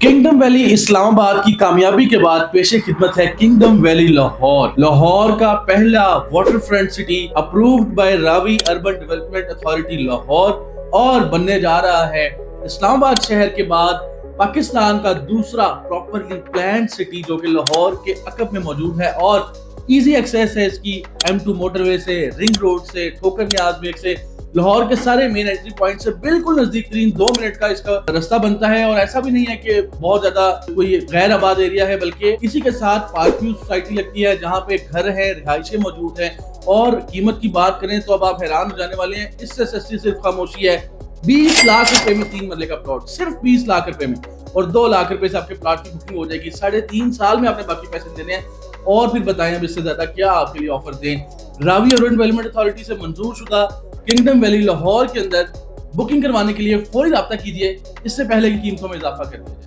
Kingdom valley Islamabad की कामयाबी के बाद पेशे खिदमत है किंगडम वैली लाहौर। लाहौर का पहला water front city approved by Ravi urban development authority Lahore और बनने जा रहा है इस्लामाबाद शहर के बाद पाकिस्तान का दूसरा प्रॉपरली प्लान्ड सिटी जो कि लाहौर के अकब में मौजूद है और इजी एक्सेस है इसकी M2 मोटरवे से, रिंग रोड से, ठोकर नियाज बेग से, लाहौर के सारे मेन एंट्री पॉइंट से बिल्कुल नजदीक तरीन 2 मिनट का इसका रास्ता बनता है। और ऐसा भी नहीं है कि बहुत ज्यादा कोई गैर आबाद एरिया है, बल्कि इसी के साथ पार्किंग सोसाइटी लगती है जहाँ पे घर है, रिहाइशें मौजूद हैं। और कीमत की बात करें तो अब आप हैरान हो जाने वाले हैं, इससे सस्ती सिर्फ खामोशी है 20 लाख रुपए में 3 मरले का प्लॉट, सिर्फ 20 लाख रुपए में। और 2 लाख रुपए से आपके प्लॉट की बुकिंग हो जाएगी। 3.5 साल में आपने बाकी पैसे देने हैं। और फिर बताएं अब इससे ज्यादा क्या आपके लिए ऑफर दें। रावी अर्बन डेवलपमेंट अथॉरिटी से मंजूर शुदा किंगडम वैली लाहौर के अंदर बुकिंग करवाने के लिए फौरी राब्ता कीजिए, इससे पहले की कीमतों में इजाफा कर दिया जाए।